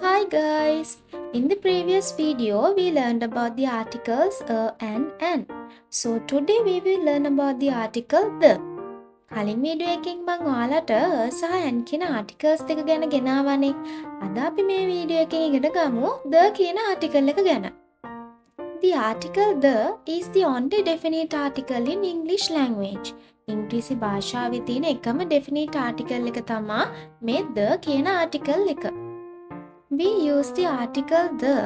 Hi guys! In the previous video, we learned about the articles a and an. So today we will learn about the article the. කලින් video එකකින් මම ඔයාලට සහ and කියන articles දෙක ගැන ගෙනාවනේ. අද අපි මේ වීඩියෝ එකෙන් ඉගෙන ගමු the කියන ආටිකල් එක ගැන. The article the is the only definite article in English language. ඉංග්‍රීසි භාෂාවේ තියෙන එකම definite article එක තමා මේ the කියන ආටිකල් එක. We use the article the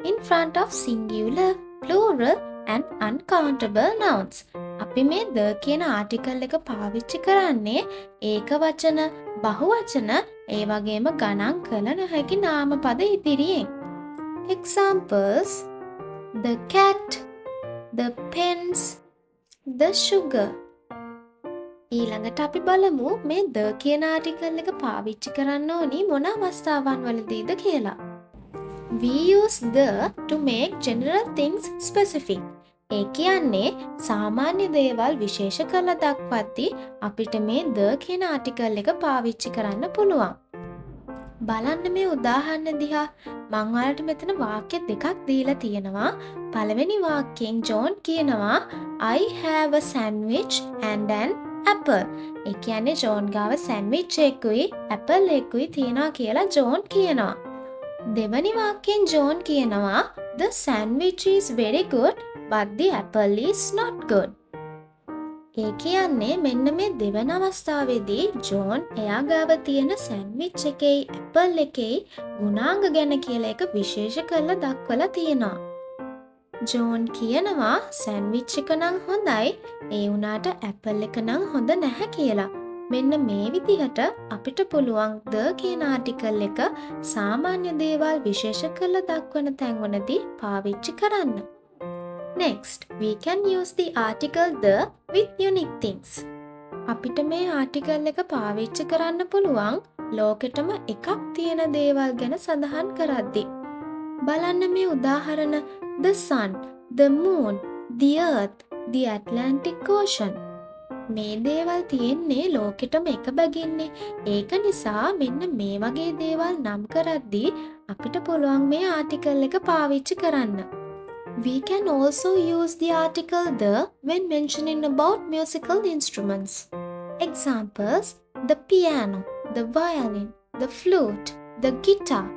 in front of singular, plural and uncountable nouns. අපි මේ the කියන ආටිකල් එක පාවිච්චි කරන්නේ ඒක වචන, බහු වචන, ඒ වගේම ගණන් කළ නොහැකි නාමපද ඉදිරියෙන්. Examples: the cat, the pens, the sugar. ඊළඟට අපි බලමු මේ the කියන ආටිකල් එක පාවිච්චි කරන්න ඕනි මොන අවස්ථාවන් වලදීද කියලා. We use the to make general things specific. ඒ කියන්නේ සාමාන්‍ය දේවල් විශේෂ කරලා දක්වද්දී අපිට මේ the කියන ආටිකල් එක පාවිච්චි කරන්න පුළුවන්. බලන්න මේ උදාහරණ දිහා. මම ඔයාලට මෙතන වාක්‍ය දෙකක් දීලා තියෙනවා. පළවෙනි වාක්‍යයෙන් ජෝන් කියනවා I have a sandwich and an apple. ඒ කියන්නේ ජෝන් ගාව සෑන්ඩ්විච් එකකුයි ඇපල් එකකුයි තියනවා කියලා ජෝන් කියනවා. දෙවැනි වාක්‍යයෙන් ජෝන් කියනවා The sandwich is very good but the apple is not good. ඒ කියන්නේ මෙන්න මේ දෙවන අවස්ථාවේදී ජෝන් එයා ගාව තියෙන සෑන්ඩ්විච් එකේයි ඇපල් එකේයි ගුණාංග ගැන කියලා එක විශේෂ කරලා දක්වලා තියෙනවා. ජෝන් කියනවා සෑන්ඩ්විච් එක නම් හොඳයි, ඒ වුණාට ඇපල් එක නම් හොඳ නැහැ කියලා. මෙන්න මේ විදිහට අපිට පුළුවන් the කියන ආටිකල් එක සාමාන්‍ය දේවල් විශේෂ කරලා දක්වන තැන්වලදී පාවිච්චි කරන්න. Next, we can use the article the with unique things. අපිට මේ ආටිකල් එක පාවිච්චි කරන්න පුළුවන් ලෝකෙටම එකක් තියෙන දේවල් ගැන සඳහන් කරද්දී. බලන්න මේ උදාහරණ the sun, the moon, the earth, the Atlantic Ocean. මේ දේවල් තියෙන්නේ ලෝකෙටම එක බැගින්නේ. ඒක නිසා මෙන්න මේ වගේ දේවල් නම් කරද්දී අපිට පුළුවන් මේ ආටිකල් එක පාවිච්චි කරන්න. We can also use the article the when mentioning about musical instruments. Examples: the piano, the violin, the flute, the guitar.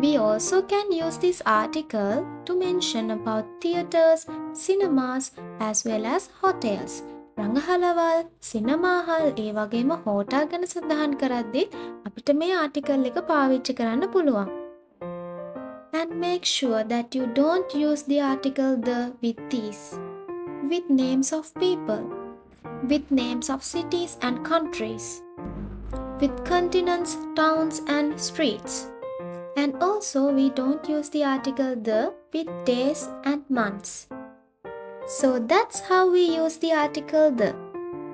We also can use this article to mention about theaters, cinemas as well as hotels. රංගහලවල්, සිනමාහල් ඒ වගේම hotel ගැන සඳහන් කරද්දී අපිට මේ ආටිකල් එක පාවිච්චි කරන්න පුළුවන්. And make sure that you don't use the article the with these. With names of people, with names of cities and countries, with continents, towns and streets. And also we don't use the article the with days and months. So that's how we use the article the.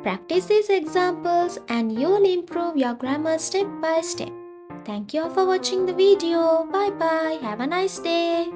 Practice these examples and you'll improve your grammar step by step. Thank you all for watching the video. Bye bye. Have a nice day.